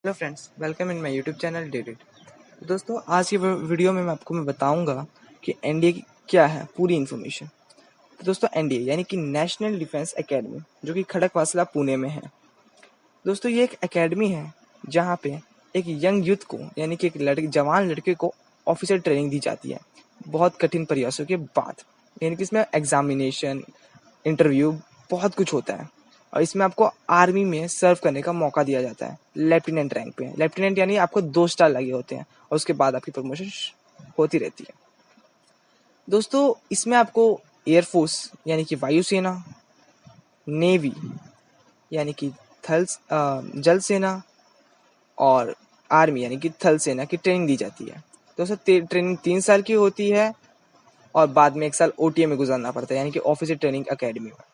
Hello friends, welcome in my YouTube channel डेडिट। दोस्तों, आज की वीडियो में मैं बताऊंगा कि एनडीए की क्या है पूरी इन्फॉर्मेशन। तो दोस्तों, एनडीए यानी कि नेशनल डिफेंस एकेडमी, जो कि खड़कवासला पुणे में है। दोस्तों, ये एक एकेडमी है जहाँ पे एक यंग यूथ को यानी कि एक जवान लड़के को ऑफिसर ट्रेनिंग दी जाती है बहुत कठिन प्रयासों के बाद। यानी कि इसमें एग्जामिनेशन, इंटरव्यू, बहुत कुछ होता है और इसमें आपको आर्मी में सर्व करने का मौका दिया जाता है। लेफ्टिनेंट रैंक पे, लेफ्टिनेंट यानी आपको 2 स्टार लगे होते हैं और उसके बाद आपकी प्रमोशन होती रहती है। दोस्तों, इसमें आपको एयरफोर्स यानी कि वायुसेना, नेवी यानी कि जल सेना और आर्मी यानी कि थल सेना की ट्रेनिंग दी जाती है। दोस्तों, ट्रेनिंग 3 साल की होती है और बाद में 1 साल ओटीए में गुजारना पड़ता है यानी कि ऑफिसर ट्रेनिंग अकेडमी में।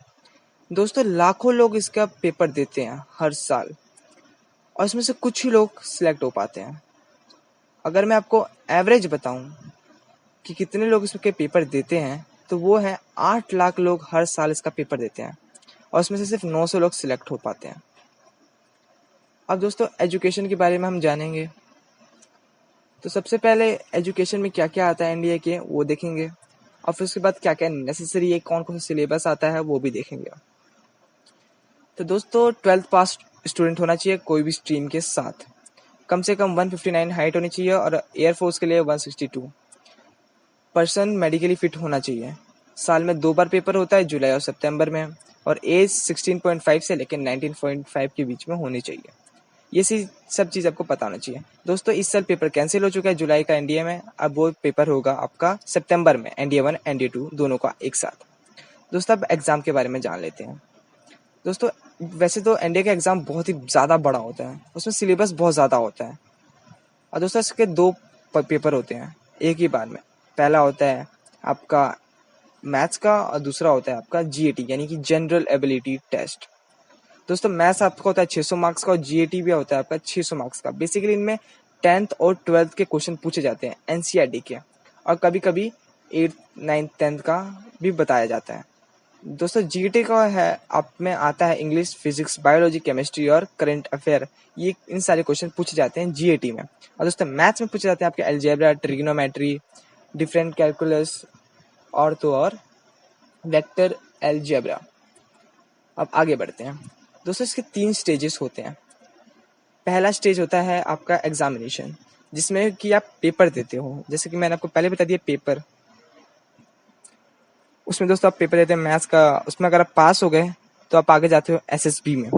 दोस्तों, लाखों लोग इसका पेपर देते हैं हर साल और इसमें से कुछ ही लोग सिलेक्ट हो पाते हैं। अगर मैं आपको एवरेज बताऊं कि कितने लोग इसके पेपर देते हैं, तो वो है 8 लाख लोग हर साल इसका पेपर देते हैं और इसमें से सिर्फ 900 लोग सिलेक्ट हो पाते हैं। अब दोस्तों, एजुकेशन के बारे में हम जानेंगे। तो सबसे पहले एजुकेशन में क्या क्या आता है एनडीए के, वो देखेंगे और फिर उसके बाद क्या क्या नेसेसरी है, कौन कौन सा सिलेबस आता है, वो भी देखेंगे। तो दोस्तों, 12th पास स्टूडेंट होना चाहिए कोई भी स्ट्रीम के साथ। कम से कम 159 हाइट होनी चाहिए और एयरफोर्स के लिए 162 पर्सन मेडिकली फिट होना चाहिए। साल में 2 बार पेपर होता है, जुलाई और सितंबर में, और एज 16.5 से लेकर 19.5 के बीच में होनी चाहिए। ये सब चीज़ आपको पता होना चाहिए। दोस्तों, इस साल पेपर कैंसिल हो चुका है जुलाई का एनडीए में। अब वो पेपर होगा आपका सितंबर में, एनडीए 1 एनडीए 2 दोनों का एक साथ। दोस्तों, अब एग्जाम के बारे में जान लेते हैं। दोस्तों, वैसे तो एनडीए का एग्जाम बहुत ही ज़्यादा बड़ा होता है, उसमें सिलेबस बहुत ज़्यादा होता है और दोस्तों इसके 2 पेपर होते हैं एक ही बार में। पहला होता है आपका मैथ्स का और दूसरा होता है आपका जीएटी यानी कि जनरल एबिलिटी टेस्ट। दोस्तों, मैथ्स आपका होता है 600 मार्क्स का और जीएटी भी होता है आपका 600 मार्क्स का। बेसिकली इनमें 10th और 12th के क्वेश्चन पूछे जाते हैं एनसीईआरटी के, और कभी कभी 8th 9th 10th का भी बताया जाता है। दोस्तों, जीके का है आप में आता है इंग्लिश, फिजिक्स, बायोलॉजी, केमिस्ट्री और करंट अफेयर। ये इन सारे क्वेश्चन पूछे जाते हैं जीएटी में। और दोस्तों, मैथ्स में पूछे जाते हैं आपके अलजेब्रा, ट्रिग्नोमेट्री, डिफरेंट कैलकुलस और तो और वेक्टर अलजेब्रा। अब आगे बढ़ते हैं। दोस्तों, इसके 3 स्टेजेस होते हैं। पहला स्टेज होता है आपका एग्जामिनेशन, जिसमें कि आप पेपर देते हो। जैसे कि मैंने आपको पहले बता दिया पेपर, उसमें दोस्तों आप पेपर देते हैं मैथ्स का। उसमें अगर आप पास हो गए तो आप आगे जाते हो एसएसबी में,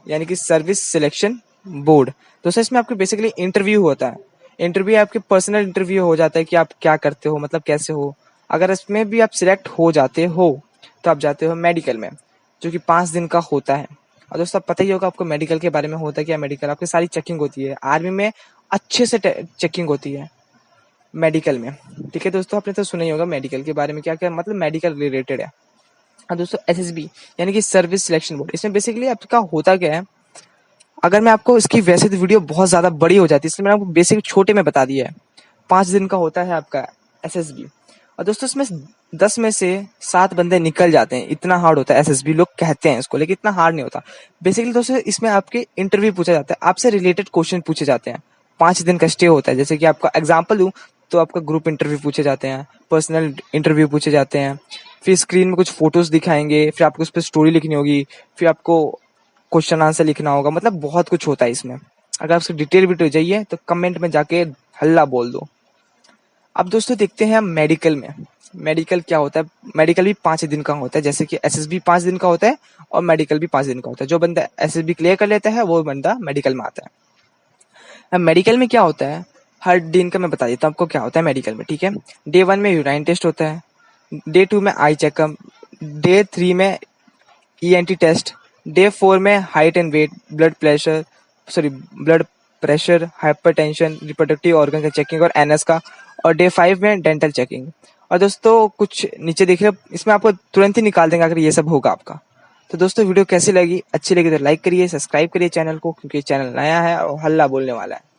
यानी कि सर्विस सिलेक्शन बोर्ड। दोस्तों, इसमें आपके बेसिकली इंटरव्यू होता है। इंटरव्यू आपके पर्सनल इंटरव्यू हो जाता है कि आप क्या करते हो, मतलब कैसे हो। अगर इसमें भी आप सिलेक्ट हो जाते हो तो आप जाते हो मेडिकल में, जो कि 5 दिन का होता है। और दोस्तों, आप पता ही होगा आपको मेडिकल के बारे में। होता है क्या मेडिकल, आपकी सारी चेकिंग होती है। आर्मी में अच्छे से चेकिंग होती है मेडिकल में। ठीक है दोस्तों, आपने तो सुना ही होगा मेडिकल के बारे में, क्या क्या मतलब मेडिकल रिलेटेड है। और दोस्तों, एसएसबी यानी कि सर्विस सिलेक्शन बोर्ड, इसमें बेसिकली आपका होता क्या है। अगर मैं आपको इसकी, वैसे तो वीडियो बहुत ज्यादा बड़ी हो जाती है, इसलिए मैंने आपको बेसिक छोटे में बता दिया है। 5 दिन का होता है आपका एसएसबी। और दोस्तों, इसमें 10 में से 7 बंदे निकल जाते हैं। इतना हार्ड होता है एसएसबी, लोग कहते हैं इसको, लेकिन इतना हार्ड नहीं होता। बेसिकली दोस्तों, इसमें आपके इंटरव्यू पूछा जाता है, आपसे रिलेटेड क्वेश्चन पूछे जाते हैं। 5 दिन का स्टे होता है। जैसे कि आपका एग्जाम्पल दूं तो आपका ग्रुप इंटरव्यू पूछे जाते हैं, पर्सनल इंटरव्यू पूछे जाते हैं, फिर स्क्रीन में कुछ फोटोज दिखाएंगे, फिर आपको उस पर स्टोरी लिखनी होगी, फिर आपको क्वेश्चन आंसर लिखना होगा। मतलब बहुत कुछ होता है इसमें। अगर आपसे डिटेल वीडियो चाहिए तो कमेंट में जाके हल्ला बोल दो। अब दोस्तों, देखते हैं हम मेडिकल में। मेडिकल क्या होता है। मेडिकल भी 5 दिन का होता है, जैसे कि एसएसबी 5 दिन का होता है और मेडिकल भी 5 दिन का होता है। जो बंदा एसएसबी क्लियर कर लेता है वो बंदा मेडिकल में आता है। अब मेडिकल में क्या होता है, हर दिन का मैं बता देता हूँ आपको क्या होता है मेडिकल में। ठीक है, डे 1 में यूराइन टेस्ट होता है, डे 2 में आई चेकअप, डे 3 में ईएनटी टेस्ट, डे 4 में height and weight, blood pressure, hypertension, reproductive organ का चेकिंग और एनएस का, और डे 5 में डेंटल चेकिंग। और दोस्तों, कुछ नीचे देखिए, इसमें आपको तुरंत ही निकाल देंगे अगर ये सब होगा आपका। तो दोस्तों, वीडियो कैसी लगी, अच्छी लगी तो लाइक करिए, सब्सक्राइब करिए चैनल को, क्योंकि चैनल नया है और हल्ला बोलने वाला है।